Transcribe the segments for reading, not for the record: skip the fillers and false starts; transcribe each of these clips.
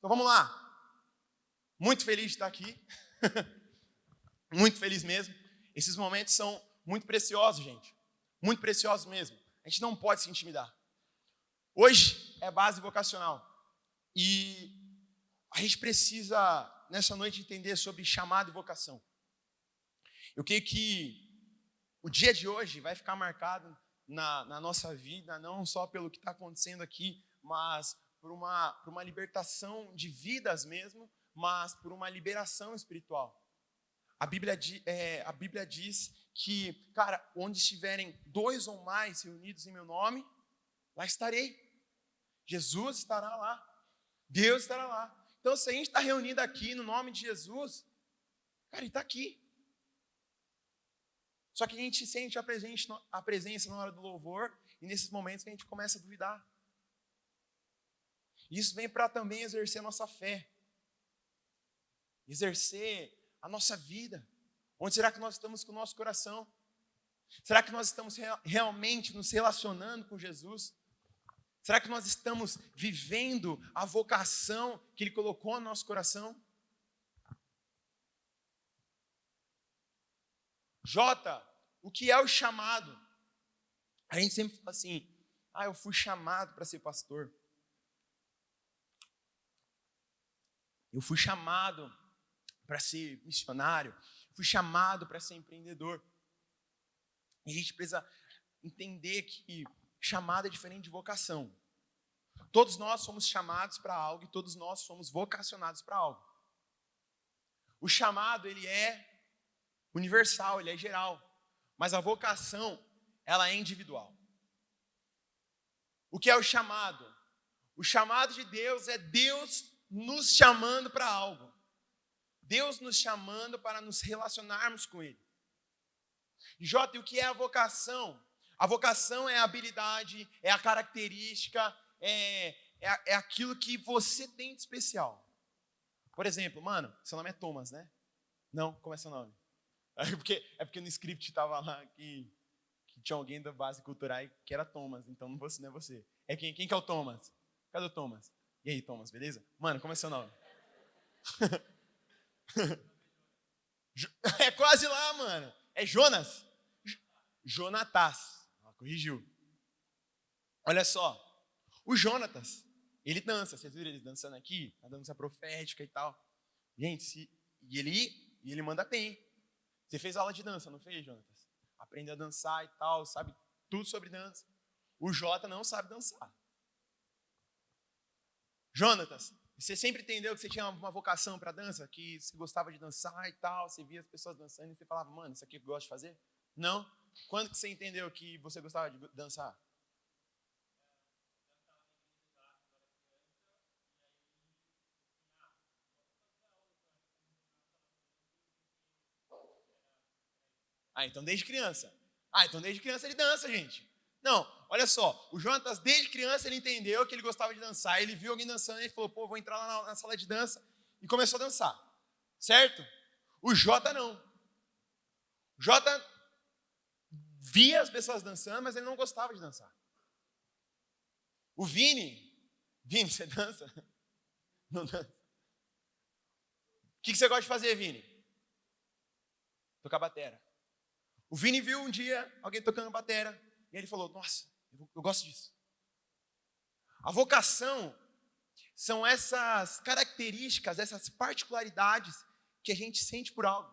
Então vamos lá. Muito feliz de estar aqui. Muito feliz mesmo. Esses momentos são muito preciosos, gente. Muito preciosos mesmo. A gente não pode se intimidar. Hoje é base vocacional. E a gente precisa, nessa noite, entender sobre chamado e vocação. Eu creio que o dia de hoje vai ficar marcado na nossa vida, não só pelo que está acontecendo aqui, mas por uma libertação de vidas mesmo, mas por uma liberação espiritual. A Bíblia diz que, cara, onde estiverem 2 ou mais reunidos em meu nome, lá estarei. Jesus estará lá. Deus estará lá. Então, se a gente está reunido aqui no nome de Jesus, cara, Ele está aqui. Só que a gente sente a presença na hora do louvor e nesses momentos que a gente começa a duvidar. Isso vem para também exercer a nossa fé. Exercer a nossa vida. Onde será que nós estamos com o nosso coração? Será que nós estamos realmente nos relacionando com Jesus? Será que nós estamos vivendo a vocação que Ele colocou no nosso coração? Jota, o que é o chamado? A gente sempre fala assim, eu fui chamado para ser pastor. Eu fui chamado para ser missionário. Fui chamado para ser empreendedor. E a gente precisa entender que chamado é diferente de vocação. Todos nós somos chamados para algo e todos nós somos vocacionados para algo. O chamado, ele é universal, ele é geral. Mas a vocação, ela é individual. O que é o chamado? O chamado de Deus é Deus nos chamando para algo. Deus nos chamando para nos relacionarmos com Ele. Jota, e o que é a vocação? A vocação é a habilidade, é a característica, é aquilo que você tem de especial. Por exemplo, mano, seu nome é Thomas, né? Não, como é seu nome? É porque no script estava lá que tinha alguém da base cultural que era Thomas, então não é você. É quem que é o Thomas? Cadê o Thomas? E aí, Thomas, beleza? Mano, como é seu nome? É quase lá, mano. É Jonas? Jonatas. Corrigiu. Olha só. O Jonatas, ele dança. Vocês viram ele dançando aqui? A dança profética e tal. Gente, e ele manda bem. Você fez aula de dança, não fez, Jonatas? Aprendeu a dançar e tal, sabe tudo sobre dança. O Jota não sabe dançar. Jonatas, você sempre entendeu que você tinha uma vocação para dança? Que você gostava de dançar e tal, você via as pessoas dançando e você falava, mano, isso aqui eu gosto de fazer? Não? Quando que você entendeu que você gostava de dançar? Então desde criança. Então desde criança ele dança, gente. Não, olha só, o Jonatas desde criança ele entendeu que ele gostava de dançar, ele viu alguém dançando e ele falou, vou entrar lá na sala de dança e começou a dançar, certo? O Jota não. O Jota via as pessoas dançando, mas ele não gostava de dançar. O Vini, você dança? Não dança. O que você gosta de fazer, Vini? Tocar batera. O Vini viu um dia alguém tocando batera e ele falou, nossa, eu gosto disso. A vocação são essas características, essas particularidades que a gente sente por algo.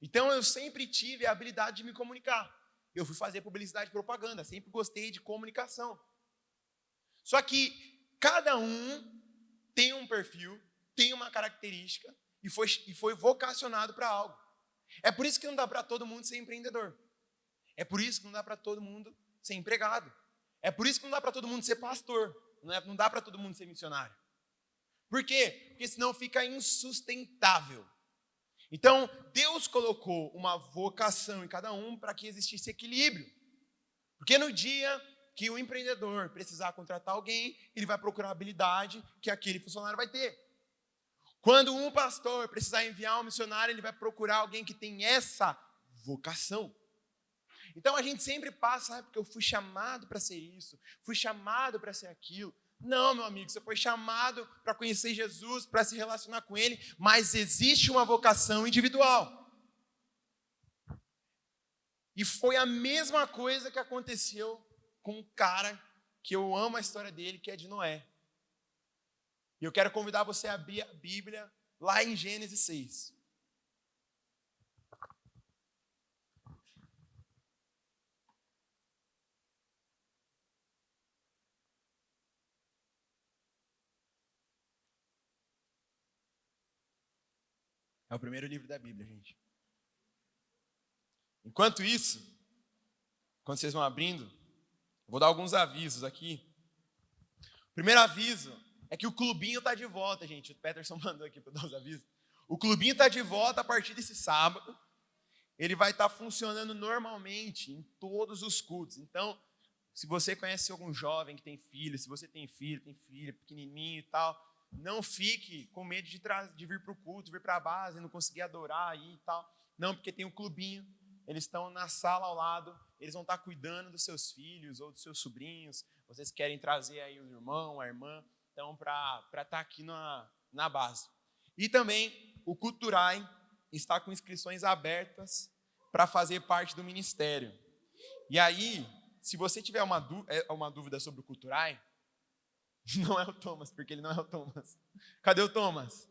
Então eu sempre tive a habilidade de me comunicar. Eu fui fazer publicidade e propaganda, sempre gostei de comunicação. Só que cada um tem um perfil, tem uma característica e foi vocacionado para algo. É por isso que não dá para todo mundo ser empreendedor. É por isso que não dá para todo mundo ser empregado. É por isso que não dá para todo mundo ser pastor. Não dá para todo mundo ser missionário. Por quê? Porque senão fica insustentável. Então, Deus colocou uma vocação em cada um para que existisse equilíbrio. Porque no dia que o empreendedor precisar contratar alguém, ele vai procurar a habilidade que aquele funcionário vai ter. Quando um pastor precisar enviar um missionário, ele vai procurar alguém que tem essa vocação. Então a gente sempre passa, porque eu fui chamado para ser isso, fui chamado para ser aquilo. Não, meu amigo, você foi chamado para conhecer Jesus, para se relacionar com Ele, mas existe uma vocação individual. E foi a mesma coisa que aconteceu com um cara que eu amo a história dele, que é de Noé. E eu quero convidar você a abrir a Bíblia lá em Gênesis 6. É o primeiro livro da Bíblia, gente. Enquanto isso, quando vocês vão abrindo, eu vou dar alguns avisos aqui. O primeiro aviso é que o clubinho está de volta, gente. O Peterson mandou aqui para dar os avisos. O clubinho está de volta a partir desse sábado. Ele vai estar funcionando normalmente em todos os cultos. Então, se você conhece algum jovem que tem filho, se você tem filha, pequenininho e tal, não fique com medo de vir para o culto, vir para a base, não conseguir adorar aí e tal. Não, porque tem um clubinho. Eles estão na sala ao lado, eles vão estar cuidando dos seus filhos ou dos seus sobrinhos. Vocês querem trazer aí o irmão, a irmã, então para estar aqui na base. E também o Culturai está com inscrições abertas para fazer parte do ministério. E aí, se você tiver uma dúvida sobre o Culturai, não é o Thomas, porque ele não é o Thomas. Cadê o Thomas?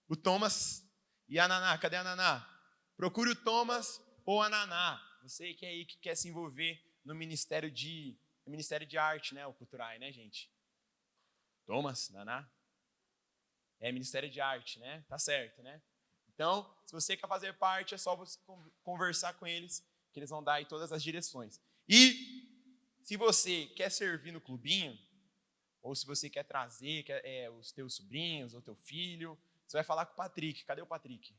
O Thomas e a Naná, cadê a Naná? Procure o Thomas ou a Naná, você que é aí que quer se envolver no Ministério de Arte, né? O Culturai, né, gente? Thomas, Naná? É Ministério de Arte, né? Tá certo, né? Então, se você quer fazer parte, é só você conversar com eles, que eles vão dar aí todas as direções. E se você quer servir no clubinho, ou se você quer trazer os teus sobrinhos ou teu filho, você vai falar com o Patrick. Cadê o Patrick?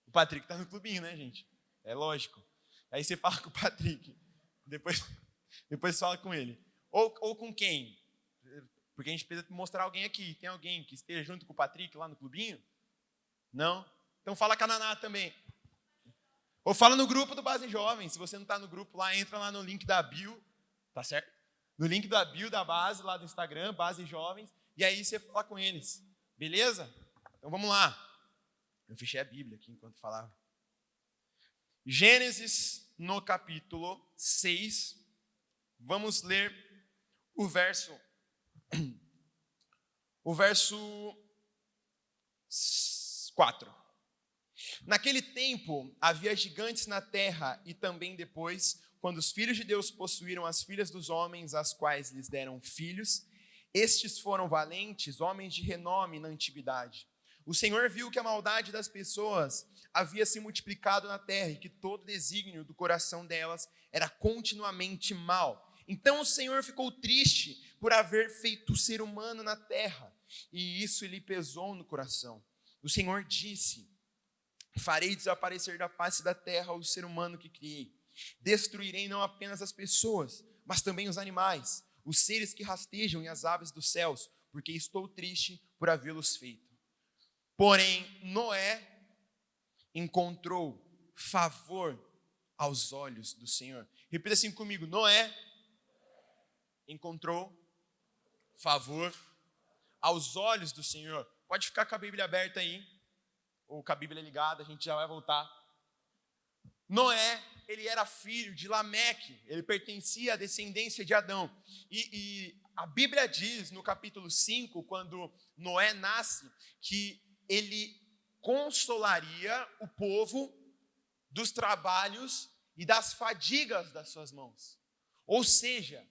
O Patrick está no clubinho, né, gente? É lógico. Aí você fala com o Patrick. Depois fala com ele. Ou com quem? Porque a gente precisa mostrar alguém aqui. Tem alguém que esteja junto com o Patrick lá no clubinho? Não? Então fala com a Naná também. Ou fala no grupo do Base Jovem. Se você não está no grupo lá, entra lá no link da bio. Tá certo? No link da bio da base, lá do Instagram, Base Jovens. E aí você fala com eles. Beleza? Então vamos lá. Eu fechei a Bíblia aqui enquanto falava. Gênesis, no capítulo 6. Vamos ler o verso 4. Naquele tempo, havia gigantes na terra e também depois, quando os filhos de Deus possuíram as filhas dos homens, as quais lhes deram filhos, estes foram valentes, homens de renome na antiguidade. O Senhor viu que a maldade das pessoas havia se multiplicado na terra e que todo desígnio do coração delas era continuamente mal. Então o Senhor ficou triste por haver feito o ser humano na terra, e isso lhe pesou no coração. O Senhor disse: farei desaparecer da face da terra o ser humano que criei. Destruirei não apenas as pessoas, mas também os animais, os seres que rastejam e as aves dos céus, porque estou triste por havê-los feito. Porém, Noé encontrou favor aos olhos do Senhor. Repita assim comigo: Noé encontrou favor aos olhos do Senhor. Pode ficar com a Bíblia aberta aí, ou com a Bíblia ligada, a gente já vai voltar. Noé, ele era filho de Lameque, ele pertencia à descendência de Adão. E a Bíblia diz no capítulo 5, quando Noé nasce, que ele consolaria o povo dos trabalhos e das fadigas das suas mãos. Ou seja,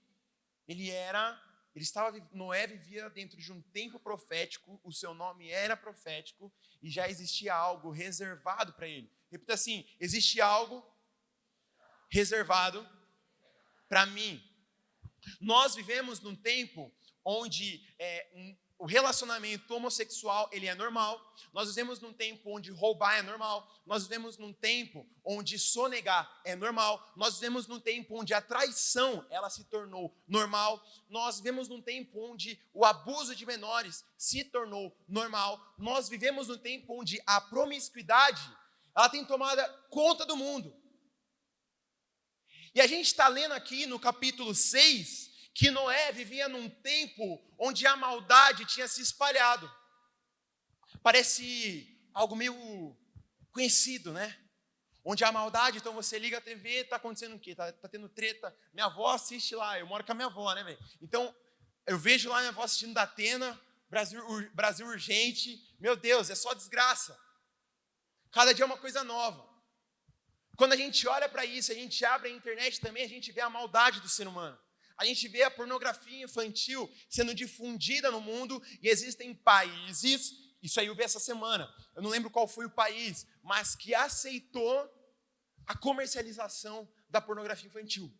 Noé vivia dentro de um tempo profético, o seu nome era profético e já existia algo reservado para ele. Repita assim: existe algo reservado para mim. Nós vivemos num tempo onde o relacionamento homossexual ele é normal. Nós vivemos num tempo onde roubar é normal. Nós vivemos num tempo onde sonegar é normal. Nós vivemos num tempo onde a traição ela se tornou normal. Nós vivemos num tempo onde o abuso de menores se tornou normal. Nós vivemos num tempo onde a promiscuidade ela tem tomado conta do mundo. E a gente está lendo aqui no capítulo 6 que Noé vivia num tempo onde a maldade tinha se espalhado. Parece algo meio conhecido, né? Onde a maldade, então você liga a TV, está acontecendo o quê? Tá tendo treta. Minha avó assiste lá, eu moro com a minha avó, né, velho? Então, eu vejo lá minha avó assistindo da Atena, Brasil Urgente. Meu Deus, é só desgraça. Cada dia é uma coisa nova. Quando a gente olha para isso, a gente abre a internet também, a gente vê a maldade do ser humano. A gente vê a pornografia infantil sendo difundida no mundo e existem países, isso aí eu vi essa semana, eu não lembro qual foi o país, mas que aceitou a comercialização da pornografia infantil.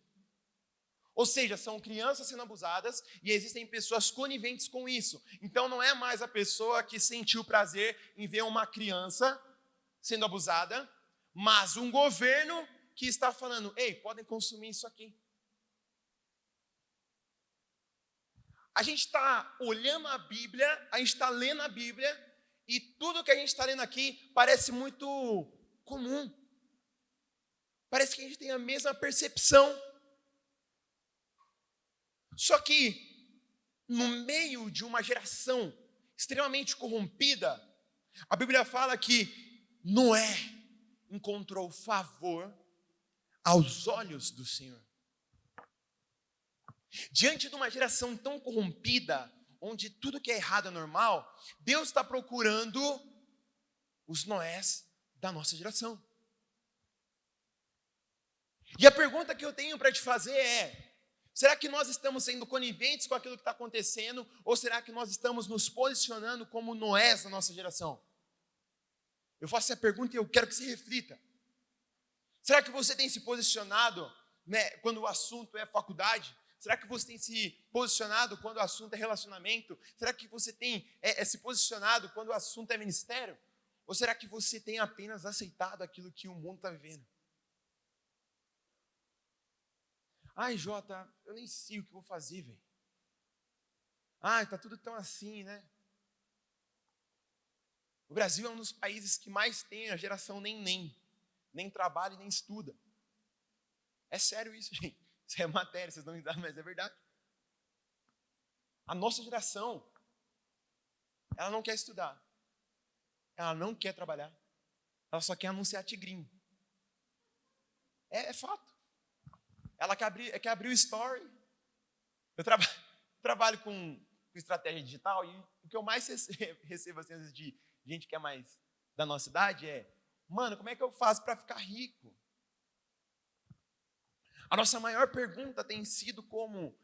Ou seja, são crianças sendo abusadas e existem pessoas coniventes com isso. Então não é mais a pessoa que sentiu prazer em ver uma criança sendo abusada, mas um governo que está falando, ei, podem consumir isso aqui. A gente está olhando a Bíblia, a gente está lendo a Bíblia, e tudo que a gente está lendo aqui parece muito comum. Parece que a gente tem a mesma percepção. Só que, no meio de uma geração extremamente corrompida, a Bíblia fala que Noé encontrou favor aos olhos do Senhor. Diante de uma geração tão corrompida, onde tudo que é errado é normal, Deus está procurando os Noés da nossa geração. E a pergunta que eu tenho para te fazer é: será que nós estamos sendo coniventes com aquilo que está acontecendo? Ou será que nós estamos nos posicionando como Noés da nossa geração? Eu faço essa pergunta e eu quero que você reflita. Será que você tem se posicionado, né, quando o assunto é faculdade? Será que você tem se posicionado quando o assunto é relacionamento? Será que você tem se posicionado quando o assunto é ministério? Ou será que você tem apenas aceitado aquilo que o mundo está vivendo? Ai, Jota, eu nem sei o que vou fazer, velho. Ai, tá tudo tão assim, né? O Brasil é um dos países que mais tem a geração nem trabalha e nem estuda. É sério isso, gente. Isso é matéria, vocês não me dão, mas é verdade. A nossa geração, ela não quer estudar. Ela não quer trabalhar. Ela só quer anunciar tigrinho. É fato. Ela quer abrir o story. Eu trabalho com estratégia digital e o que eu mais recebo assim, às vezes, de gente que é mais da nossa idade é: mano, como é que eu faço para ficar rico? A nossa maior pergunta tem sido como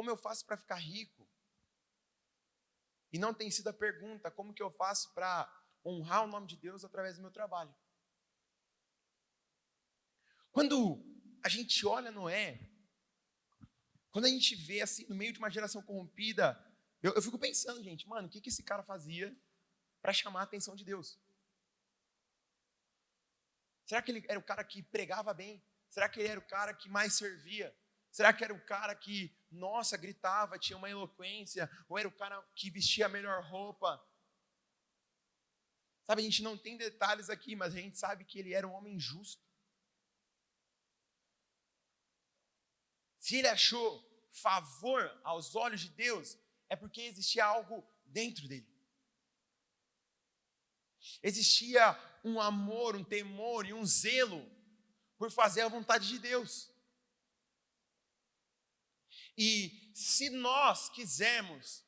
eu faço para ficar rico? E não tem sido a pergunta, como que eu faço para honrar o nome de Deus através do meu trabalho? Quando a gente olha Noé, quando a gente vê assim, no meio de uma geração corrompida, eu fico pensando, gente, mano, o que esse cara fazia para chamar a atenção de Deus? Será que ele era o cara que pregava bem? Será que ele era o cara que mais servia? Será que era o cara que, nossa, gritava, tinha uma eloquência? Ou era o cara que vestia a melhor roupa? Sabe, a gente não tem detalhes aqui, mas a gente sabe que ele era um homem justo. Se ele achou favor aos olhos de Deus, é porque existia algo dentro dele. Existia um amor, um temor e um zelo por fazer a vontade de Deus. E se nós quisermos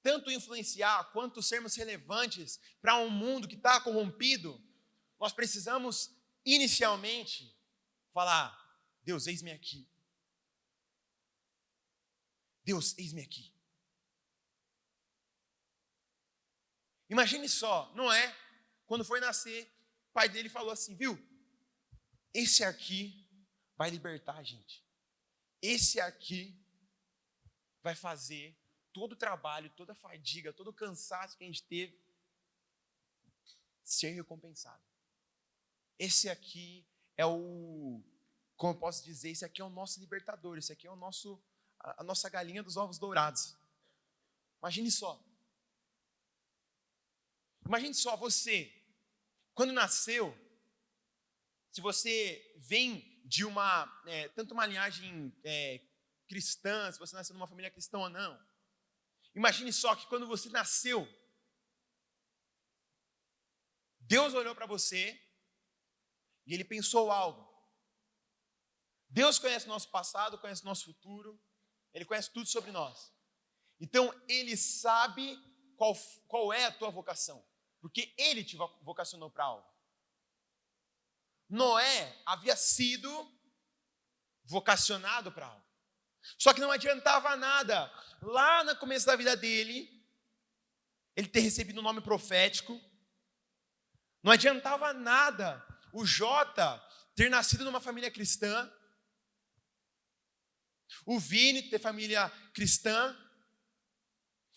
tanto influenciar quanto sermos relevantes para um mundo que está corrompido, nós precisamos inicialmente falar: Deus, eis-me aqui. Deus, eis-me aqui. Imagine só, Noé, quando foi nascer, o pai dele falou assim: viu, esse aqui vai libertar a gente. Esse aqui vai fazer todo o trabalho, toda a fadiga, todo o cansaço que a gente teve ser recompensado. Esse aqui é como eu posso dizer, esse aqui é o nosso libertador, esse aqui é a nossa galinha dos ovos dourados. Imagine só. Imagine só você, quando nasceu, se você vem de tanto uma linhagem cristã, se você nasceu numa família cristã ou não. Imagine só que quando você nasceu, Deus olhou para você e Ele pensou algo. Deus conhece o nosso passado, conhece o nosso futuro, Ele conhece tudo sobre nós. Então, Ele sabe qual é a tua vocação, porque Ele te vocacionou para algo. Noé havia sido vocacionado para algo. Só que não adiantava nada, lá no começo da vida dele, ele ter recebido um nome profético. Não adiantava nada o Jota ter nascido numa família cristã, o Vini ter família cristã,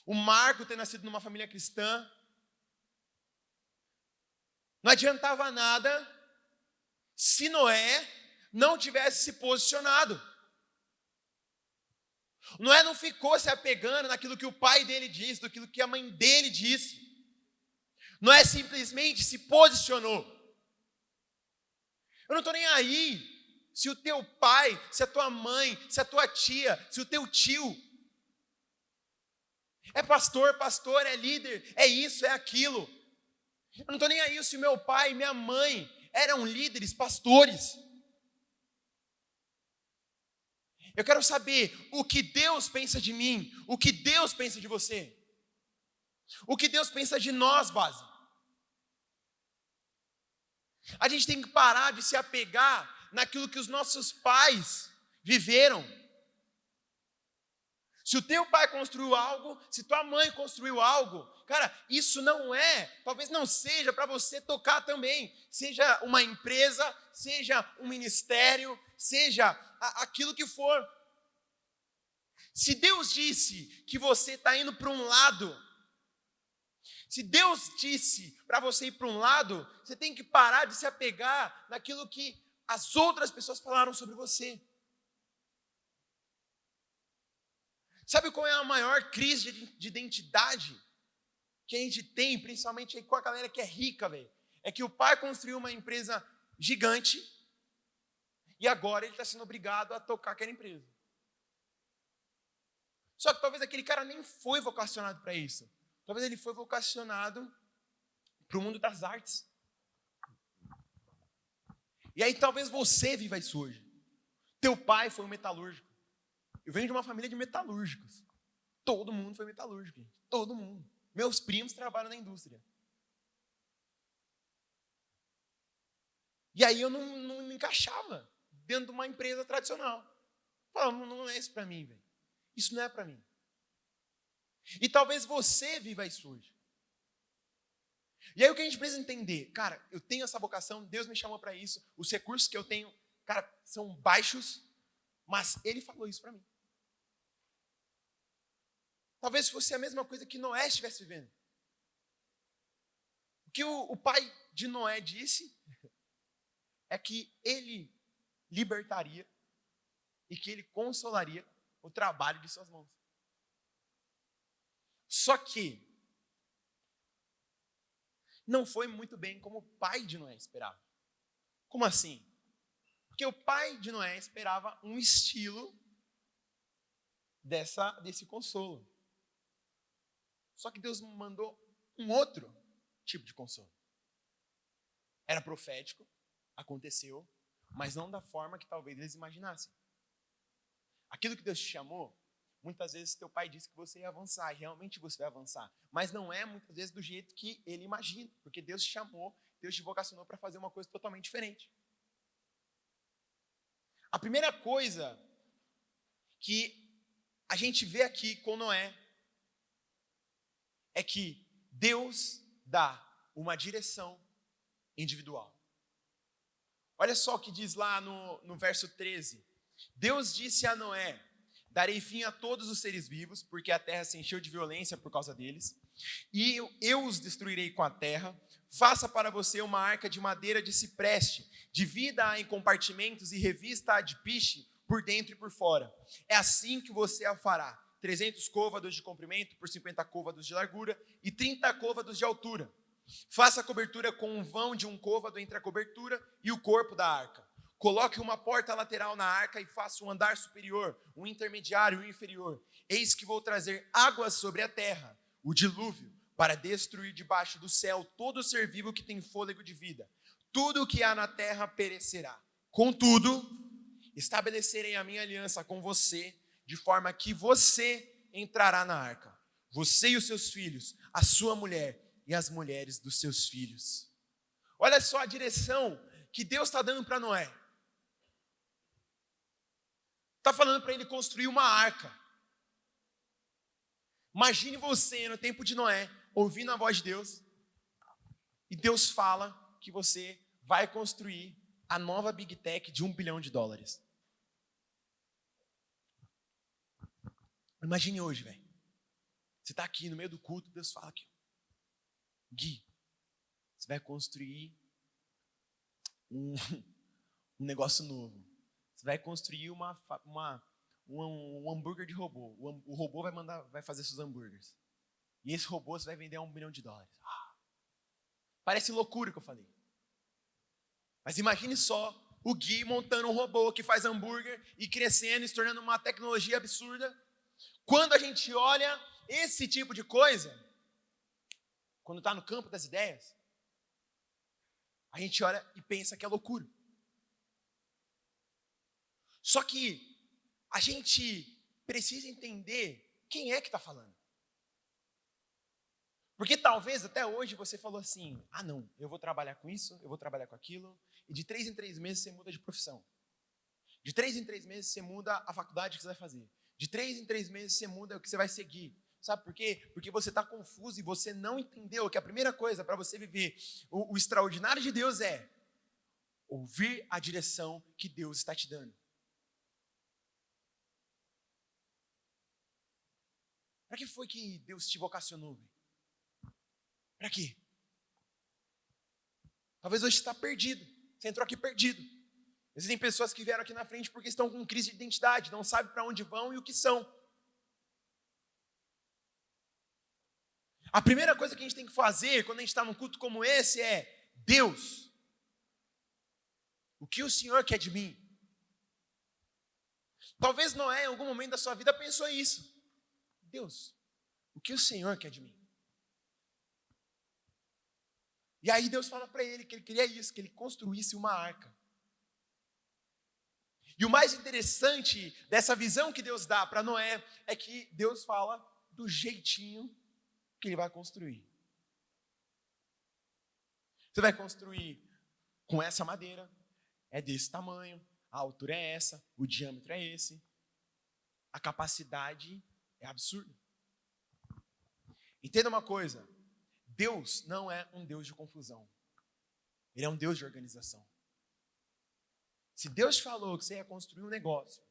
o Marco ter nascido numa família cristã. Não adiantava nada se Noé não tivesse se posicionado. Noé não ficou se apegando naquilo que o pai dele disse, naquilo que a mãe dele disse. Noé simplesmente se posicionou. Eu não estou nem aí se o teu pai, se a tua mãe, se a tua tia, se o teu tio é pastor, é líder, é isso, é aquilo. Eu não estou nem aí se o meu pai e minha mãe eram líderes, pastores. Eu quero saber o que Deus pensa de mim, o que Deus pensa de você, o que Deus pensa de nós, base. A gente tem que parar de se apegar naquilo que os nossos pais viveram. Se o teu pai construiu algo, se tua mãe construiu algo, cara, isso talvez não seja para você tocar também. Seja uma empresa, seja um ministério, seja aquilo que for. Se Deus disse que você está indo para um lado, se Deus disse para você ir para um lado, você tem que parar de se apegar naquilo que as outras pessoas falaram sobre você. Sabe qual é a maior crise de identidade que a gente tem, principalmente aí com a galera que é rica, velho? É que o pai construiu uma empresa gigante e agora ele está sendo obrigado a tocar aquela empresa. Só que talvez aquele cara nem foi vocacionado para isso. Talvez ele foi vocacionado para o mundo das artes. E aí talvez você viva isso hoje. Teu pai foi um metalúrgico. Eu venho de uma família de metalúrgicos. Todo mundo foi metalúrgico, gente. Todo mundo. Meus primos trabalham na indústria. E aí eu não me encaixava dentro de uma empresa tradicional. Falava, não é isso para mim, velho. Isso não é para mim. E talvez você viva isso hoje. E aí o que a gente precisa entender? Cara, eu tenho essa vocação, Deus me chamou para isso. Os recursos que eu tenho, cara, são baixos, mas Ele falou isso para mim. Talvez fosse a mesma coisa que Noé estivesse vivendo. O que o pai de Noé disse é que ele libertaria e que ele consolaria o trabalho de suas mãos. Só que não foi muito bem como o pai de Noé esperava. Como assim? Porque o pai de Noé esperava um estilo desse consolo. Só que Deus mandou um outro tipo de consolo. Era profético, aconteceu, mas não da forma que talvez eles imaginassem. Aquilo que Deus te chamou, muitas vezes teu pai disse que você ia avançar, e realmente você vai avançar. Mas não é muitas vezes do jeito que ele imagina, porque Deus te chamou, Deus te vocacionou para fazer uma coisa totalmente diferente. A primeira coisa que a gente vê aqui com Noé é que Deus dá uma direção individual. Olha só o que diz lá no verso 13. Deus disse a Noé: darei fim a todos os seres vivos, porque a terra se encheu de violência por causa deles, e eu os destruirei com a terra. Faça para você uma arca de madeira de cipreste, divida-a em compartimentos e revista-a de piche por dentro e por fora. É assim que você a fará: 300 côvados de comprimento por 50 côvados de largura e 30 côvados de altura. Faça a cobertura com um vão de um côvado entre a cobertura e o corpo da arca. Coloque uma porta lateral na arca e faça um andar superior, um intermediário e um inferior. Eis que vou trazer águas sobre a terra, o dilúvio, para destruir debaixo do céu todo ser vivo que tem fôlego de vida. Tudo o que há na terra perecerá. Contudo, estabelecerei a minha aliança com você, de forma que você entrará na arca, você e os seus filhos, a sua mulher e as mulheres dos seus filhos. Olha só a direção que Deus está dando para Noé. Está falando para ele construir uma arca. Imagine você no tempo de Noé, ouvindo a voz de Deus, e Deus fala que você vai construir a nova Big Tech de $1 bilhão. Imagine hoje, velho. Você está aqui no meio do culto, Deus fala aqui. Gui, você vai construir um negócio novo. Você vai construir um hambúrguer de robô. O robô vai fazer seus hambúrgueres. E esse robô você vai vender a $1 bilhão. Parece loucura o que eu falei. Mas imagine só o Gui montando um robô que faz hambúrguer e crescendo e se tornando uma tecnologia absurda. Quando a gente olha esse tipo de coisa, quando está no campo das ideias, a gente olha e pensa que é loucura. Só que a gente precisa entender quem é que está falando. Porque talvez até hoje você falou assim, não, eu vou trabalhar com isso, eu vou trabalhar com aquilo, e de 3 em 3 meses você muda de profissão. De 3 em 3 meses você muda a faculdade que você vai fazer. De 3 em 3 meses você muda o que você vai seguir. Sabe por quê? Porque você está confuso e você não entendeu que a primeira coisa para você viver o extraordinário de Deus é ouvir a direção que Deus está te dando. Para que foi que Deus te vocacionou? Para quê? Talvez hoje você está perdido. Você entrou aqui perdido. Existem pessoas que vieram aqui na frente porque estão com crise de identidade, não sabem para onde vão e o que são. A primeira coisa que a gente tem que fazer quando a gente está num culto como esse é: Deus, o que o Senhor quer de mim? Talvez Noé, em algum momento da sua vida, pensou isso. Deus, o que o Senhor quer de mim? E aí Deus fala para ele que ele queria isso, que ele construísse uma arca. E o mais interessante dessa visão que Deus dá para Noé é que Deus fala do jeitinho que ele vai construir. Você vai construir com essa madeira, é desse tamanho, a altura é essa, o diâmetro é esse, a capacidade é absurda. Entenda uma coisa, Deus não é um Deus de confusão, Ele é um Deus de organização. Se Deus falou que você ia construir um negócio,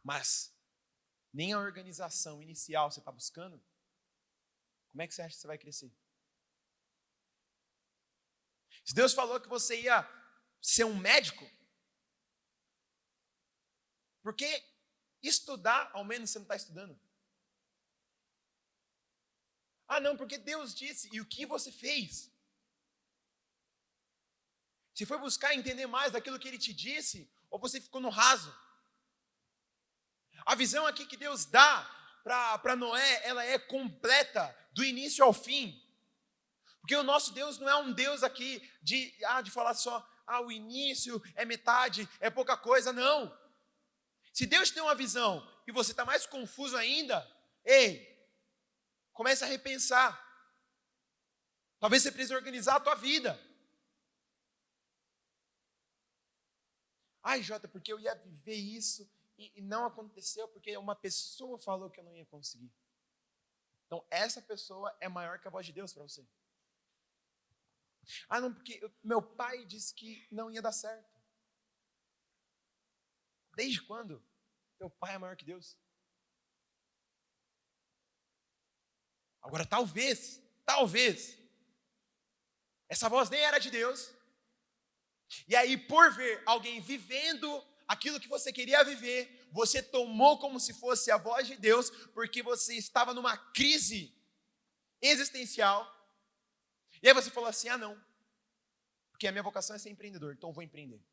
mas nem a organização inicial você está buscando, como é que você acha que você vai crescer? Se Deus falou que você ia ser um médico, por que estudar, ao menos você não está estudando? Não, porque Deus disse, e o que você fez? Você foi buscar entender mais daquilo que Ele te disse, ou você ficou no raso? A visão aqui que Deus dá para Noé, ela é completa, do início ao fim. Porque o nosso Deus não é um Deus aqui de falar só, o início é metade, é pouca coisa, não. Se Deus tem uma visão e você está mais confuso ainda, comece a repensar. Talvez você precise organizar a tua vida. Jota, porque eu ia viver isso e não aconteceu porque uma pessoa falou que eu não ia conseguir. Então, essa pessoa é maior que a voz de Deus para você. Não, porque meu pai disse que não ia dar certo. Desde quando teu pai é maior que Deus? Agora, talvez, essa voz nem era de Deus. E aí, por ver alguém vivendo aquilo que você queria viver, você tomou como se fosse a voz de Deus, porque você estava numa crise existencial. E aí você falou assim, não, Porque a minha vocação é ser empreendedor, então eu vou empreender.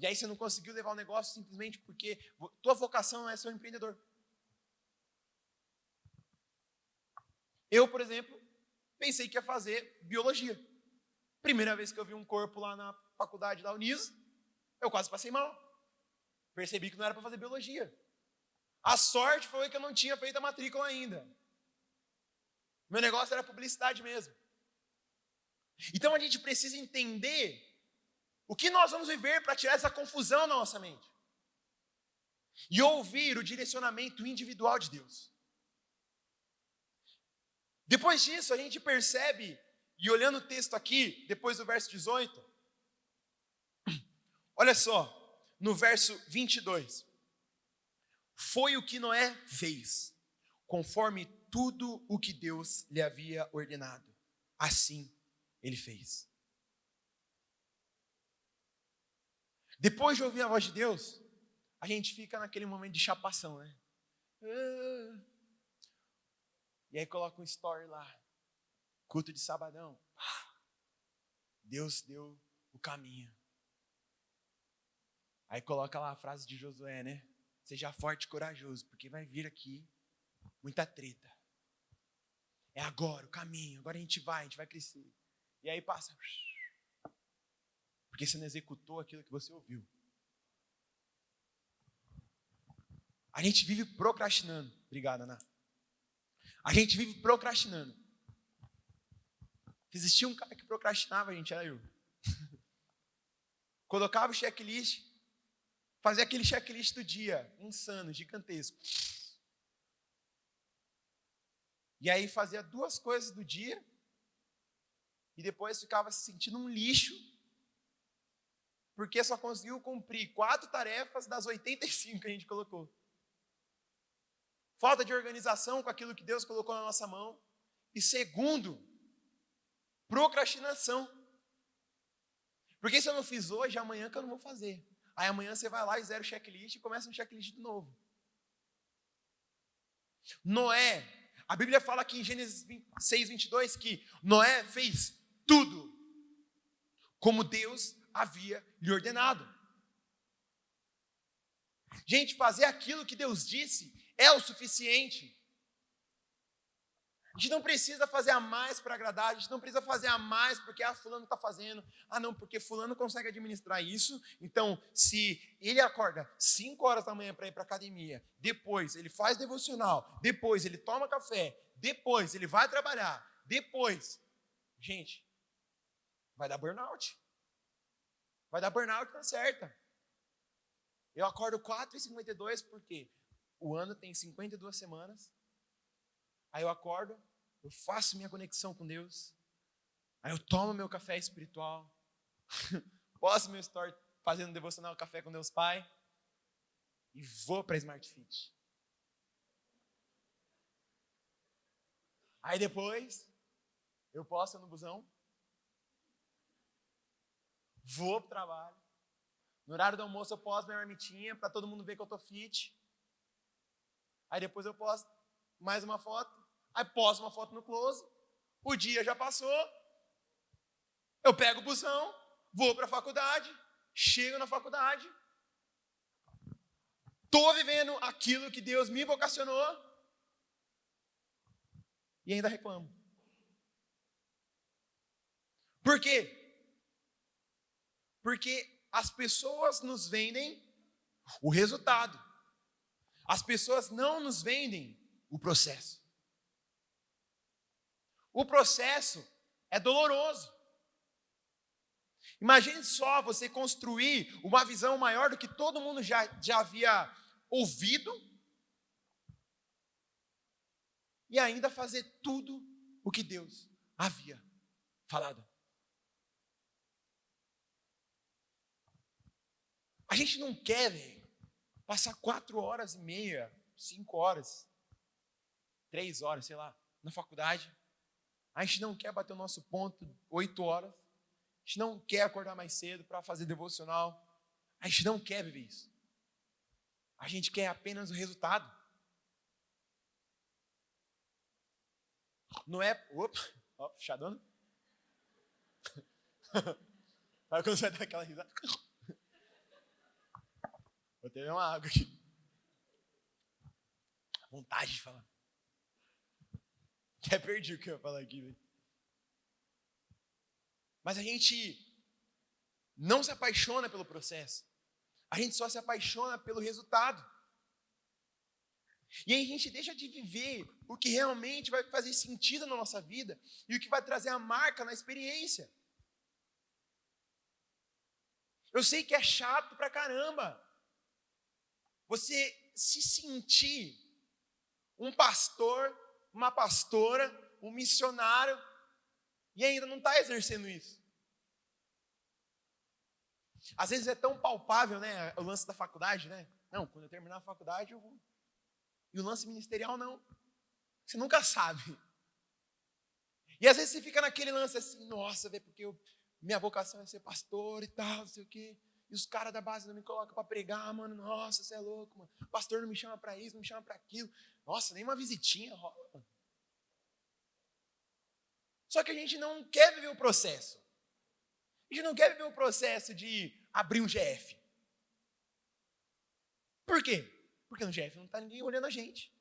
E aí você não conseguiu levar o negócio simplesmente porque tua vocação é ser um empreendedor. Eu, por exemplo, pensei que ia fazer biologia. Primeira vez que eu vi um corpo lá na faculdade da Uniso, eu quase passei mal. Percebi que não era para fazer biologia. A sorte foi que eu não tinha feito a matrícula ainda. Meu negócio era publicidade mesmo. Então a gente precisa entender o que nós vamos viver para tirar essa confusão na nossa mente. E ouvir o direcionamento individual de Deus. Depois disso, a gente percebe, e olhando o texto aqui, depois do verso 18, olha só, no verso 22. Foi o que Noé fez, conforme tudo o que Deus lhe havia ordenado. Assim ele fez. Depois de ouvir a voz de Deus, a gente fica naquele momento de chapação, né? E aí coloca um story lá, culto de sabadão. Deus deu o caminho. Aí coloca lá a frase de Josué, né? Seja forte e corajoso, porque vai vir aqui muita treta. É agora o caminho, agora a gente vai crescer. E aí passa. Porque você não executou aquilo que você ouviu. A gente vive procrastinando. Obrigado, Ana. A gente vive procrastinando. Existia um cara que procrastinava, gente, era eu. Colocava o checklist, fazia aquele checklist do dia, insano, gigantesco. E aí fazia 2 coisas do dia, e depois ficava se sentindo um lixo, porque só conseguiu cumprir 4 tarefas das 85 que a gente colocou. Falta de organização com aquilo que Deus colocou na nossa mão. E segundo, procrastinação. Porque se eu não fiz hoje, amanhã que eu não vou fazer. Aí amanhã você vai lá e zera o checklist e começa um checklist de novo. Noé, a Bíblia fala aqui em Gênesis 6:22 que Noé fez tudo como Deus havia lhe ordenado. Gente, fazer aquilo que Deus disse é o suficiente. A gente não precisa fazer a mais para agradar, a gente não precisa fazer a mais porque fulano está fazendo. Não, porque fulano consegue administrar isso. Então, se ele acorda 5 horas da manhã para ir para a academia, depois ele faz devocional, depois ele toma café, depois ele vai trabalhar, depois... Gente, vai dar burnout. Vai dar burnout na certa. Eu acordo 4h52 porque o ano tem 52 semanas. Aí eu acordo, eu faço minha conexão com Deus. Aí eu tomo meu café espiritual. Posto meu story fazendo devocional café com Deus Pai. E vou para a Smart Fit. Aí depois, eu posto no busão. Vou para o trabalho. No horário do almoço eu posto minha marmitinha para todo mundo ver que eu estou fit. Aí depois eu posto mais uma foto. Aí posto uma foto no close. O dia já passou. Eu pego o busão, vou para a faculdade, chego na faculdade. Estou vivendo aquilo que Deus me vocacionou. E ainda reclamo. Por quê? Porque as pessoas nos vendem o resultado. As pessoas não nos vendem o processo. O processo é doloroso. Imagine só você construir uma visão maior do que todo mundo já havia ouvido e ainda fazer tudo o que Deus havia falado. A gente não quer, passar 4h30, 5 horas, 3 horas, sei lá, na faculdade. A gente não quer bater o nosso ponto 8 horas. A gente não quer acordar mais cedo para fazer devocional. A gente não quer viver isso. A gente quer apenas o resultado. Não é... Opa, fechadona. Aí quando você vai dar aquela risada. Vou ter uma água aqui. Vontade de falar. Até perdi o que eu ia falar aqui, velho. Mas a gente não se apaixona pelo processo. A gente só se apaixona pelo resultado. E aí a gente deixa de viver o que realmente vai fazer sentido na nossa vida e o que vai trazer a marca na experiência. Eu sei que é chato pra caramba você se sentir um pastor, uma pastora, um missionário e ainda não está exercendo isso. Às vezes é tão palpável, né, o lance da faculdade, né? Não, quando eu terminar a faculdade eu vou. E o lance ministerial não. Você nunca sabe. E às vezes você fica naquele lance assim, nossa, velho, porque minha vocação é ser pastor e tal, não sei o quê. E os caras da base não me colocam para pregar, mano. Nossa, você é louco, mano. O pastor não me chama para isso, não me chama para aquilo. Nossa, nem uma visitinha rola, mano. Só que a gente não quer viver o processo. A gente não quer viver o processo de abrir um GF. Por quê? Porque no GF não está ninguém olhando a gente.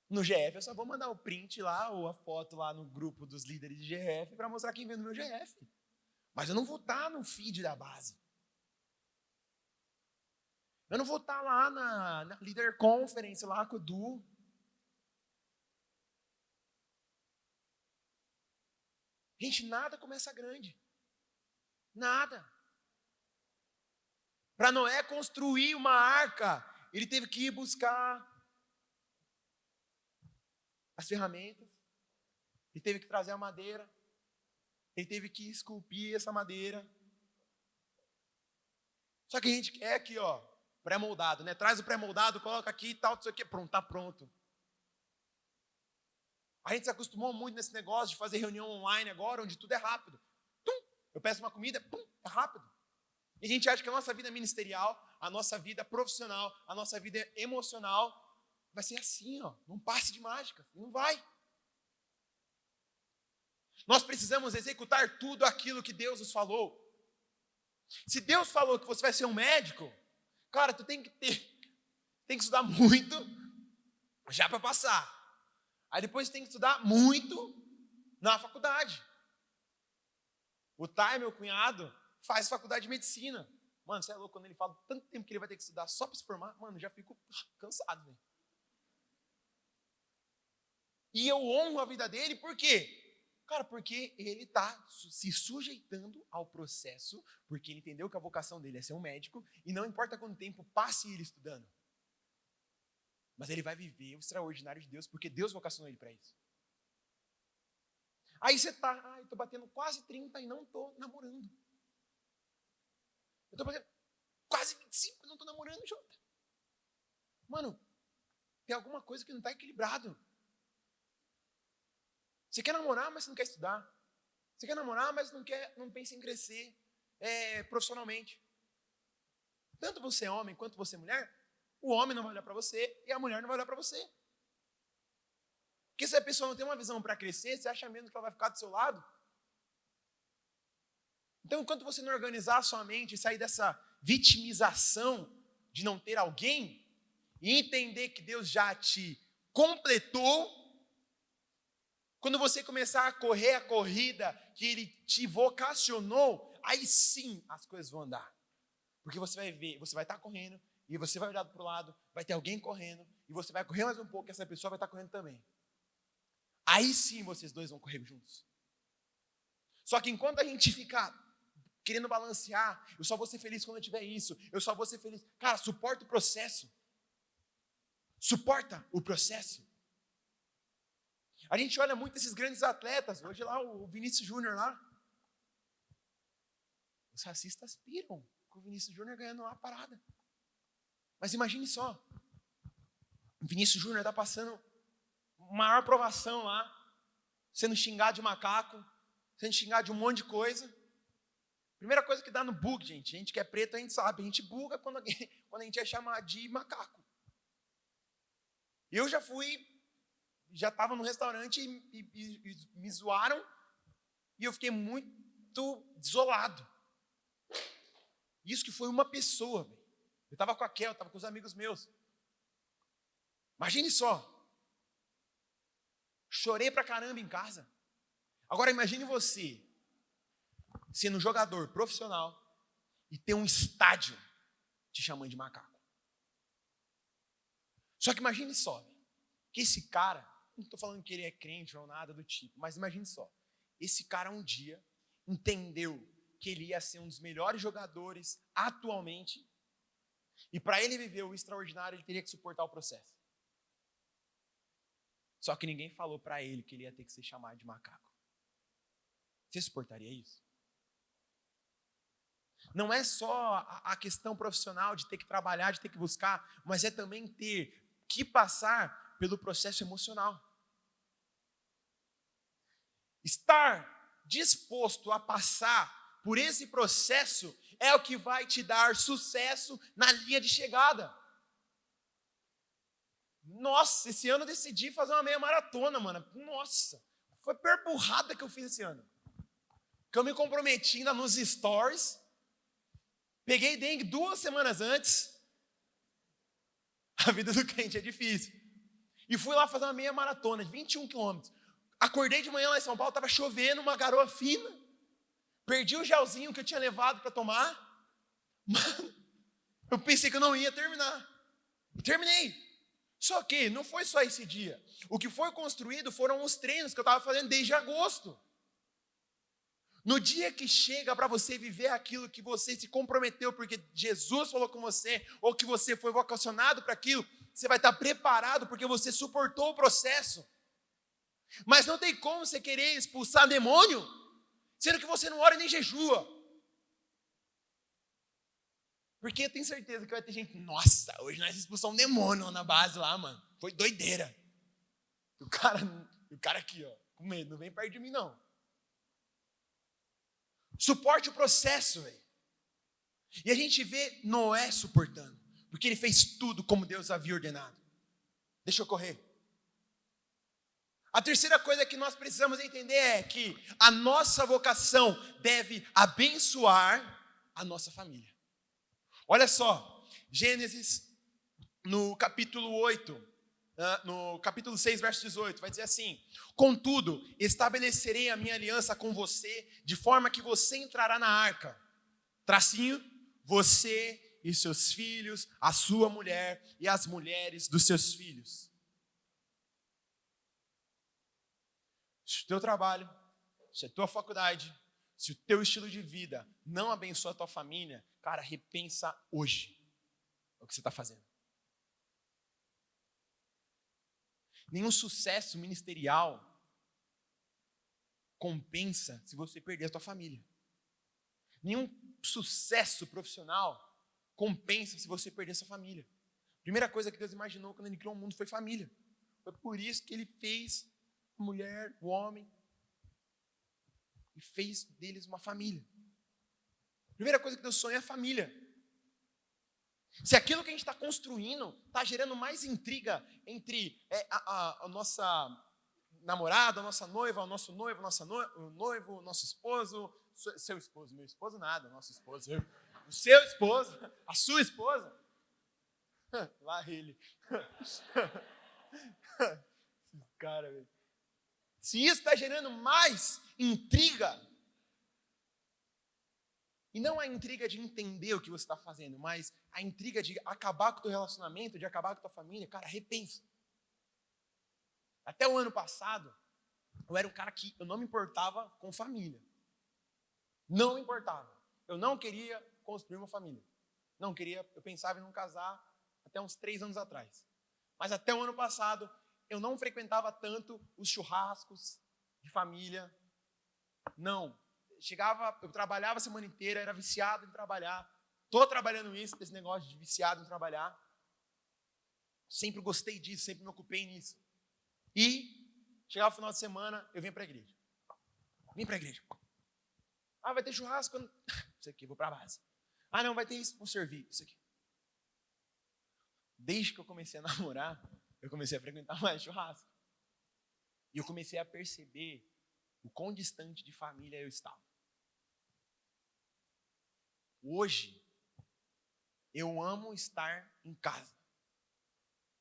No GF eu só vou mandar o print lá, ou a foto lá no grupo dos líderes de GF para mostrar quem vê no meu GF. Mas eu não vou estar no feed da base. Eu não vou estar lá na Leader Conference, lá com o Du. Gente, nada começa grande. Nada. Para Noé construir uma arca, ele teve que ir buscar as ferramentas, ele teve que trazer a madeira, ele teve que esculpir essa madeira. Só que a gente quer aqui, ó, pré-moldado, né? Traz o pré-moldado, coloca aqui e tal, não sei o quê, pronto, tá pronto. A gente se acostumou muito nesse negócio de fazer reunião online agora, onde tudo é rápido. Tum, eu peço uma comida, pum, é rápido. E a gente acha que a nossa vida ministerial, a nossa vida profissional, a nossa vida emocional vai ser assim, ó, num passe de mágica. Não vai. Nós precisamos executar tudo aquilo que Deus nos falou. Se Deus falou que você vai ser um médico, cara, tu tem que estudar muito já para passar. Aí depois tem que estudar muito na faculdade. O Thay, meu cunhado, faz faculdade de medicina. Mano, você é louco, quando ele fala tanto tempo que ele vai ter que estudar só para se formar, mano, eu já fico cansado, velho. E eu honro a vida dele, por quê? Cara, porque ele está se sujeitando ao processo, porque ele entendeu que a vocação dele é ser um médico, e não importa quanto tempo passe ele estudando. Mas ele vai viver o extraordinário de Deus, porque Deus vocacionou ele para isso. Aí você está, eu estou batendo quase 30 e não estou namorando. Eu estou batendo quase 25 e não estou namorando, Jota. Mano, tem alguma coisa que não está equilibrado. Você quer namorar, mas você não quer estudar. Você quer namorar, mas não pensa em crescer profissionalmente. Tanto você é homem quanto você é mulher, o homem não vai olhar para você e a mulher não vai olhar para você. Porque se a pessoa não tem uma visão para crescer, você acha mesmo que ela vai ficar do seu lado? Então, enquanto você não organizar a sua mente e sair dessa vitimização de não ter alguém, e entender que Deus já te completou, quando você começar a correr a corrida que Ele te vocacionou, aí sim as coisas vão andar. Porque você vai ver, você vai estar correndo, e você vai olhar para o lado, vai ter alguém correndo, e você vai correr mais um pouco, e essa pessoa vai estar correndo também. Aí sim vocês dois vão correr juntos. Só que enquanto a gente fica querendo balancear, eu só vou ser feliz quando eu tiver isso, eu só vou ser feliz. Cara, suporta o processo. Suporta o processo. A gente olha muito esses grandes atletas, hoje lá o Vinícius Júnior lá. Os racistas piram com o Vinícius Júnior ganhando uma parada. Mas imagine só, o Vinícius Júnior está passando maior provação lá, sendo xingado de macaco, sendo xingado de um monte de coisa. Primeira coisa que dá no bug, gente, a gente que é preto, a gente sabe, a gente buga quando a gente é chamado de macaco. Eu já estava no restaurante e me zoaram E eu fiquei muito desolado. Isso que foi uma pessoa. Véio. Eu estava com a Kel, estava com os amigos meus. Imagine só. Chorei pra caramba em casa. Agora imagine você sendo um jogador profissional e ter um estádio te chamando de macaco. Só que imagine só, que esse cara, não estou falando que ele é crente ou nada do tipo, mas imagine só, esse cara um dia entendeu que ele ia ser um dos melhores jogadores atualmente e para ele viver o extraordinário ele teria que suportar o processo. Só que ninguém falou para ele que ele ia ter que ser chamado de macaco. Você suportaria isso? Não é só a questão profissional de ter que trabalhar, de ter que buscar, mas é também ter que passar pelo processo emocional. Estar disposto a passar por esse processo é o que vai te dar sucesso na linha de chegada. Nossa, esse ano eu decidi fazer uma meia maratona, mano. Nossa, foi a pior burrada que eu fiz esse ano. Que eu me comprometi ainda nos stories. Peguei dengue 2 semanas antes. A vida do crente é difícil. E fui lá fazer uma meia maratona de 21 quilômetros. Acordei de manhã lá em São Paulo, estava chovendo, uma garoa fina. Perdi o gelzinho que eu tinha levado para tomar. Mano, eu pensei que eu não ia terminar. Terminei. Só que não foi só esse dia. O que foi construído foram os treinos que eu estava fazendo desde agosto. No dia que chega para você viver aquilo que você se comprometeu, porque Jesus falou com você, ou que você foi vocacionado para aquilo, você vai estar preparado porque você suportou o processo. Mas não tem como você querer expulsar demônio, sendo que você não ora nem jejua. Porque eu tenho certeza que vai ter gente, nossa, hoje nós expulsamos um demônio na base lá, mano. Foi doideira. O cara aqui, ó, com medo, não vem perto de mim não. Suporte o processo, velho. E a gente vê Noé suportando, porque ele fez tudo como Deus havia ordenado. Deixa eu correr. A terceira coisa que nós precisamos entender é que a nossa vocação deve abençoar a nossa família. Olha só, Gênesis, no capítulo 8, no capítulo 6, verso 18, vai dizer assim: contudo, estabelecerei a minha aliança com você, de forma que você entrará na arca. Tracinho, você e seus filhos, a sua mulher e as mulheres dos seus filhos. Se o teu trabalho, se a tua faculdade, se o teu estilo de vida não abençoa a tua família, cara, repensa hoje o que você está fazendo. Nenhum sucesso ministerial compensa se você perder a tua família. Nenhum sucesso profissional compensa se você perder a sua família. A primeira coisa que Deus imaginou quando Ele criou o mundo foi família. Foi por isso que Ele fez a mulher, o homem, e fez deles uma família. A primeira coisa que Deus sonha é a família. Se aquilo que a gente está construindo está gerando mais intriga entre a nossa namorada, a nossa noiva, o nosso noivo, o noivo, o nosso esposo, seu esposo, meu esposo nada, nosso esposo, o seu esposo, a sua esposa. Lá ele. Esse cara, velho. Se isso está gerando mais intriga, e não a intriga de entender o que você está fazendo, mas a intriga de acabar com o teu relacionamento, de acabar com a tua família, cara, repensa. Até o ano passado, eu era um cara que eu não me importava com família. Não me importava. Eu não queria construir uma família. Não queria, eu pensava em não casar até uns 3 anos atrás. Mas até o ano passado, eu não frequentava tanto os churrascos de família. Não. Chegava, eu trabalhava a semana inteira, era viciado em trabalhar. Estou trabalhando isso, esse negócio de viciado em trabalhar. Sempre gostei disso, sempre me ocupei nisso. E chegava o final de semana, eu vinha para a igreja. Vim para a igreja. Ah, vai ter churrasco? Isso aqui, vou para a base. Ah, não, vai ter isso, vou servir. Isso aqui. Desde que eu comecei a namorar, eu comecei a frequentar mais churrasco. E eu comecei a perceber o quão distante de família eu estava. Hoje, eu amo estar em casa.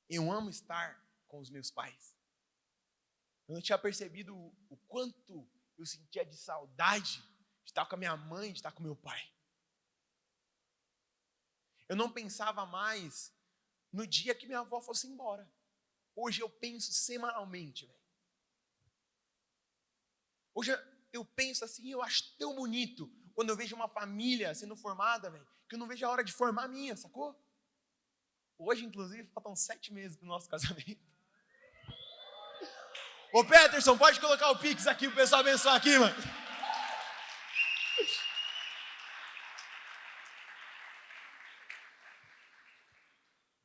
Eu amo estar com os meus pais. Eu não tinha percebido o quanto eu sentia de saudade de estar com a minha mãe, de estar com meu pai. Eu não pensava mais no dia que minha avó fosse embora. Hoje eu penso semanalmente, velho. Hoje eu penso assim, eu acho tão bonito quando eu vejo uma família sendo formada, velho, que eu não vejo a hora de formar a minha, sacou? Hoje, inclusive, faltam 7 meses pro nosso casamento. Ô, Peterson, pode colocar o Pix aqui, o pessoal abençoar aqui, mano.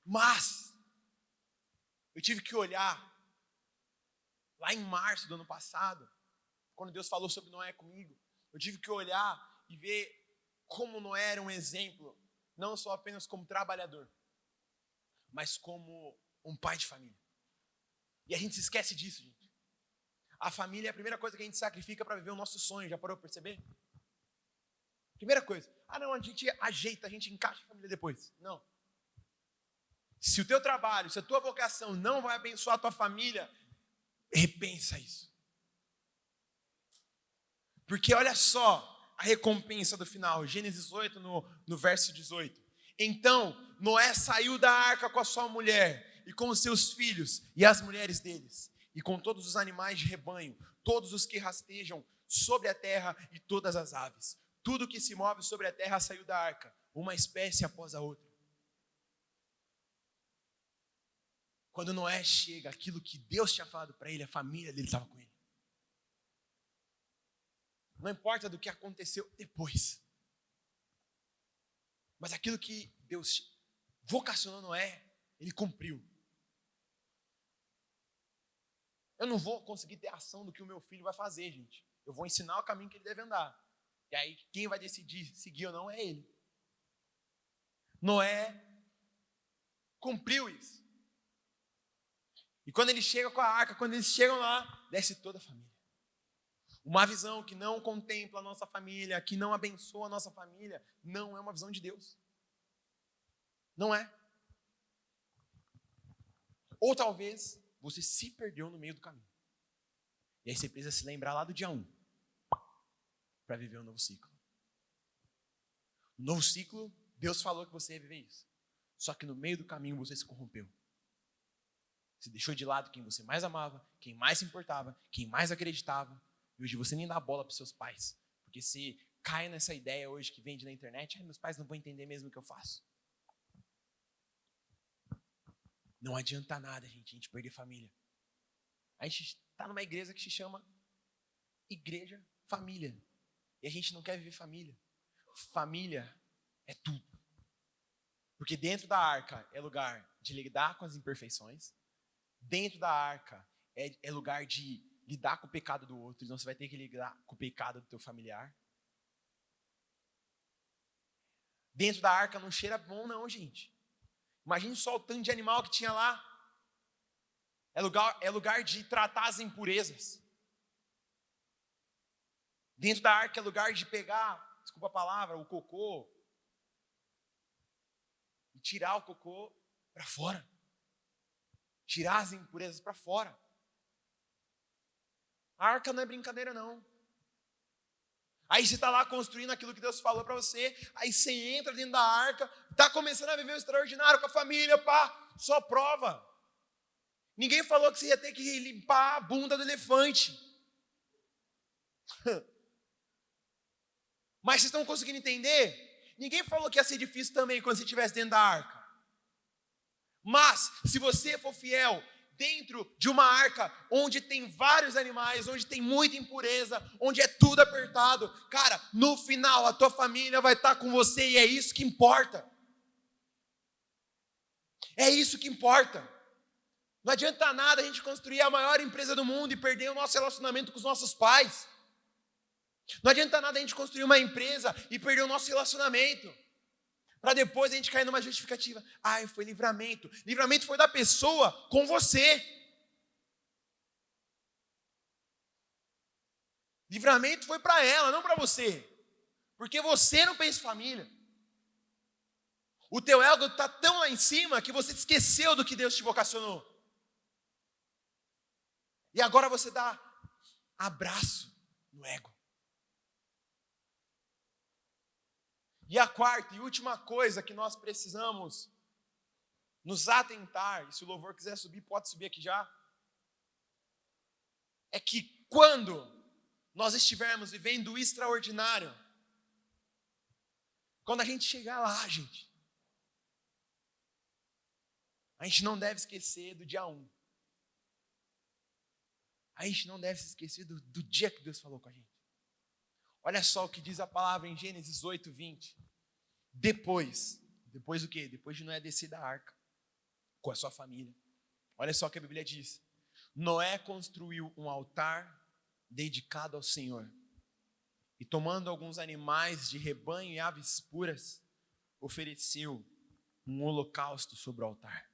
Mas, eu tive que olhar, lá em março do ano passado, quando Deus falou sobre Noé comigo, eu tive que olhar e ver como Noé era um exemplo, não só apenas como trabalhador, mas como um pai de família. E a gente se esquece disso, gente. A família é a primeira coisa que a gente sacrifica para viver o nosso sonho, já parou para perceber? Primeira coisa. Não, a gente ajeita, a gente encaixa a família depois. Não. Se o teu trabalho, se a tua vocação não vai abençoar a tua família, repensa isso. Porque olha só a recompensa do final, Gênesis 8, no verso 18. Então, Noé saiu da arca com a sua mulher e com os seus filhos e as mulheres deles, e com todos os animais de rebanho, todos os que rastejam sobre a terra e todas as aves. Tudo que se move sobre a terra saiu da arca, uma espécie após a outra. Quando Noé chega, aquilo que Deus tinha falado para ele, a família dele estava com ele. Não importa do que aconteceu depois. Mas aquilo que Deus vocacionou Noé, ele cumpriu. Eu não vou conseguir ter ação do que o meu filho vai fazer, gente. Eu vou ensinar o caminho que ele deve andar. E aí, quem vai decidir seguir ou não é ele. Noé cumpriu isso. E quando ele chega com a arca, quando eles chegam lá, desce toda a família. Uma visão que não contempla a nossa família, que não abençoa a nossa família, não é uma visão de Deus. Não é. Ou talvez você se perdeu no meio do caminho. E aí você precisa se lembrar lá do dia 1 para viver um novo ciclo. No novo ciclo, Deus falou que você ia viver isso. Só que no meio do caminho você se corrompeu. Você deixou de lado quem você mais amava, quem mais se importava, quem mais acreditava. E hoje você nem dá bola para os seus pais. Porque se cai nessa ideia hoje que vende na internet, meus pais não vão entender mesmo o que eu faço. Não adianta nada, gente, a gente perder família. A gente está numa igreja que se chama Igreja Família. E a gente não quer viver família. Família é tudo. Porque dentro da arca é lugar de lidar com as imperfeições. Dentro da arca é lugar de lidar com o pecado do outro. Então você vai ter que lidar com o pecado do teu familiar. Dentro da arca não cheira bom não, gente. Imagine só o tanto de animal que tinha lá. É lugar de tratar as impurezas. Dentro da arca é lugar de pegar, desculpa a palavra, o cocô. E tirar o cocô para fora. Tirar as impurezas para fora. A arca não é brincadeira não. Aí você está lá construindo aquilo que Deus falou para você, aí você entra dentro da arca, está começando a viver o extraordinário com a família, pá, só prova. Ninguém falou que você ia ter que limpar a bunda do elefante. Mas vocês estão conseguindo entender? Ninguém falou que ia ser difícil também quando você estivesse dentro da arca. Mas, se você for fiel dentro de uma arca onde tem vários animais, onde tem muita impureza, onde é tudo apertado, cara, no final a tua família vai estar com você e é isso que importa. É isso que importa. Não adianta nada a gente construir a maior empresa do mundo e perder o nosso relacionamento com os nossos pais. Não adianta nada a gente construir uma empresa e perder o nosso relacionamento. Para depois a gente cair numa justificativa. Foi livramento. Livramento foi da pessoa com você. Livramento foi para ela, não para você. Porque você não pensa em família. O teu ego está tão lá em cima que você esqueceu do que Deus te vocacionou. E agora você dá abraço no ego. E a quarta e última coisa que nós precisamos nos atentar, e se o louvor quiser subir, pode subir aqui já, é que quando nós estivermos vivendo o extraordinário, quando a gente chegar lá, gente, a gente não deve esquecer do dia 1. A gente não deve se esquecer do dia que Deus falou com a gente. Olha só o que diz a palavra em Gênesis 8:20. Depois o quê? Depois de Noé descer da arca com a sua família. Olha só o que a Bíblia diz. Noé construiu um altar dedicado ao Senhor. E tomando alguns animais de rebanho e aves puras, ofereceu um holocausto sobre o altar.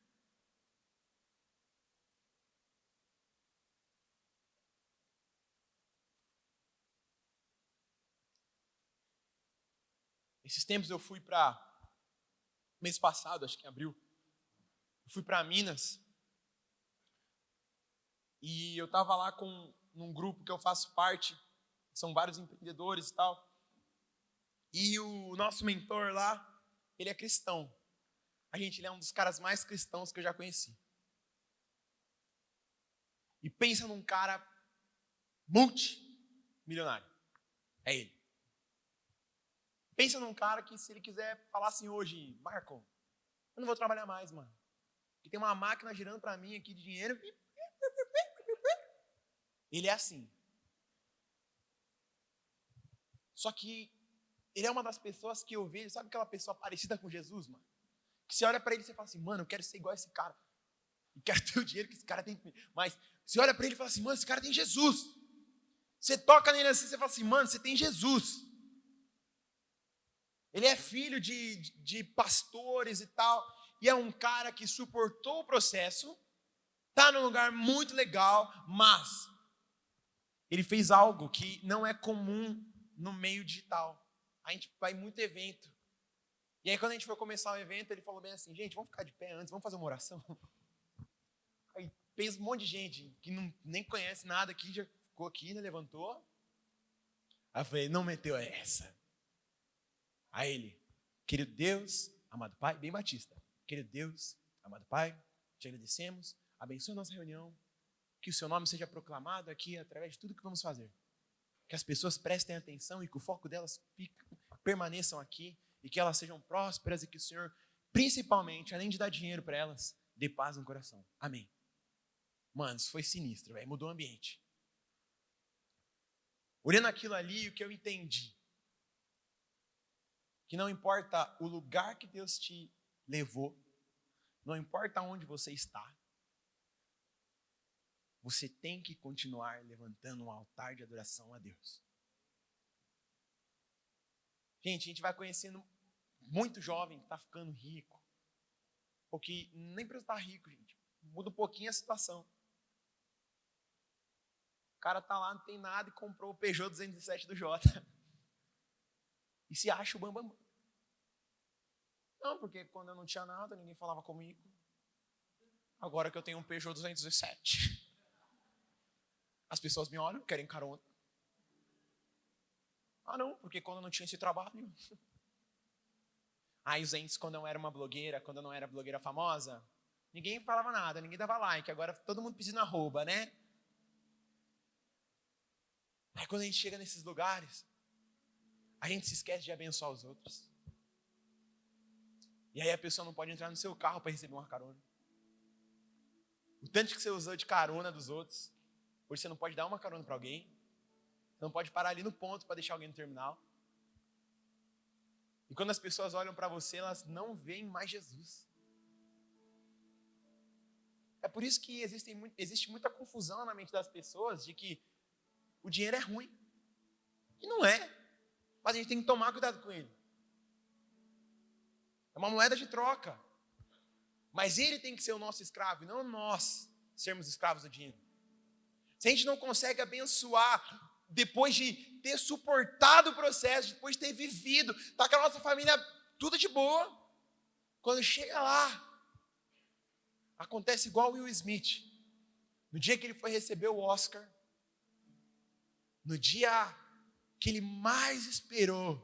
Esses tempos eu fui mês passado, acho que em abril, eu fui para Minas. E eu estava lá num grupo que eu faço parte, são vários empreendedores e tal. E o nosso mentor lá, ele é cristão. Ele é um dos caras mais cristãos que eu já conheci. E pensa num cara multimilionário. É ele. Pensa num cara que, se ele quiser falar assim hoje, Marco, eu não vou trabalhar mais, mano. Porque tem uma máquina girando para mim aqui de dinheiro. Ele é assim. Só que ele é uma das pessoas que eu vejo, sabe aquela pessoa parecida com Jesus, mano? Que você olha para ele e você fala assim, mano, eu quero ser igual a esse cara. Eu quero ter o dinheiro que esse cara tem. Mas você olha para ele e fala assim, mano, esse cara tem Jesus. Você toca nele assim, você fala assim, mano, você tem Jesus. Ele é filho de pastores e tal. E é um cara que suportou o processo. Está num lugar muito legal, mas ele fez algo que não é comum no meio digital. A gente vai em muito evento. E aí, quando a gente foi começar o evento, ele falou bem assim, gente, vamos ficar de pé antes, vamos fazer uma oração. Aí fez um monte de gente que nem conhece nada aqui, já ficou aqui, né, levantou. Aí eu falei, não meteu essa. Aí ele, querido Deus, amado Pai, bem batista. Querido Deus, amado Pai, te agradecemos, abençoe a nossa reunião, que o seu nome seja proclamado aqui através de tudo que vamos fazer. Que as pessoas prestem atenção e que o foco delas permaneçam aqui e que elas sejam prósperas e que o Senhor, principalmente, além de dar dinheiro para elas, dê paz no coração. Amém. Mano, isso foi sinistro, velho, mudou o ambiente. Olhando aquilo ali, o que eu entendi, que não importa o lugar que Deus te levou, não importa onde você está, você tem que continuar levantando um altar de adoração a Deus. Gente, a gente vai conhecendo muito jovem que está ficando rico, ou que nem precisa estar rico, gente. Muda um pouquinho a situação. O cara está lá, não tem nada e comprou o Peugeot 207 do Jota. E se acha o bambambam. Não, porque quando eu não tinha nada, ninguém falava comigo. Agora que eu tenho um Peugeot 207, as pessoas me olham, querem carona. Ah, não, porque quando eu não tinha esse trabalho. Aí os entes, quando eu era uma blogueira, quando eu não era blogueira famosa, ninguém falava nada, ninguém dava like. Agora todo mundo pedindo arroba, né? Aí quando a gente chega nesses lugares, a gente se esquece de abençoar os outros. E aí a pessoa não pode entrar no seu carro para receber uma carona. O tanto que você usou de carona dos outros, hoje você não pode dar uma carona para alguém. Você não pode parar ali no ponto para deixar alguém no terminal. E quando as pessoas olham para você, elas não veem mais Jesus. É por isso que existe muita confusão na mente das pessoas de que o dinheiro é ruim. E não é. Mas a gente tem que tomar cuidado com ele. É uma moeda de troca. Mas ele tem que ser o nosso escravo, e não nós sermos escravos do dinheiro. Se a gente não consegue abençoar depois de ter suportado o processo, depois de ter vivido, tá com a nossa família tudo de boa. Quando chega lá, acontece igual o Will Smith. No dia que ele foi receber o Oscar, no dia que ele mais esperou,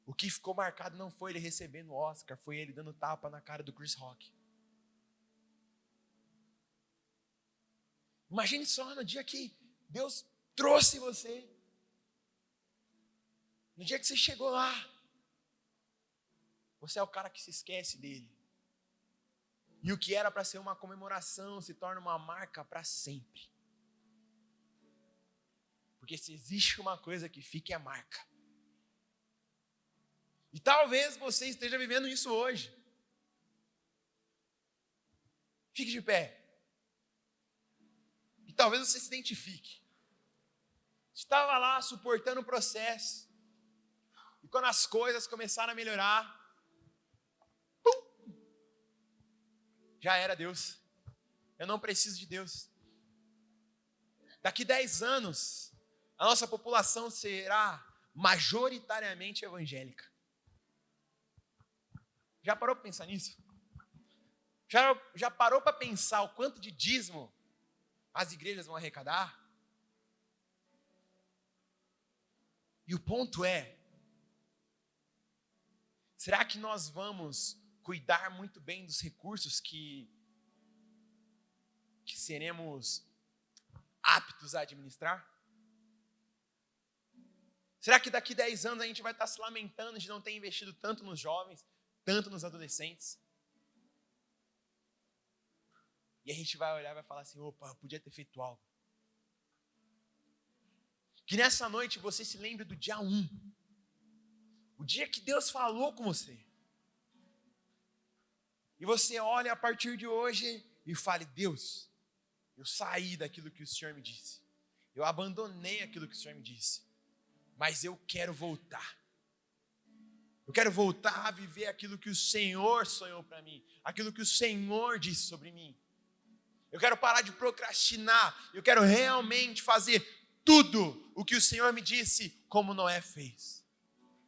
o que ficou marcado não foi ele recebendo o Oscar, foi ele dando tapa na cara do Chris Rock. Imagine só no dia que Deus trouxe você, no dia que você chegou lá, você é o cara que se esquece dele. E o que era para ser uma comemoração se torna uma marca para sempre. Porque se existe uma coisa que fica, é a marca. E talvez você esteja vivendo isso hoje. Fique de pé. E talvez você se identifique. Estava lá suportando o processo. E quando as coisas começaram a melhorar, pum, já era Deus. Eu não preciso de Deus. Daqui 10 anos, a nossa população será majoritariamente evangélica. Já parou para pensar nisso? Já parou para pensar o quanto de dízimo as igrejas vão arrecadar? E o ponto é, será que nós vamos cuidar muito bem dos recursos que seremos aptos a administrar? Será que daqui 10 anos a gente vai estar se lamentando de não ter investido tanto nos jovens, tanto nos adolescentes? E a gente vai olhar e vai falar assim, opa, eu podia ter feito algo. Que nessa noite você se lembre do dia 1. O dia que Deus falou com você. E você olha a partir de hoje e fale, Deus, eu saí daquilo que o Senhor me disse. Eu abandonei aquilo que o Senhor me disse. Mas eu quero voltar. Eu quero voltar a viver aquilo que o Senhor sonhou para mim. Aquilo que o Senhor disse sobre mim. Eu quero parar de procrastinar. Eu quero realmente fazer tudo o que o Senhor me disse, como Noé fez.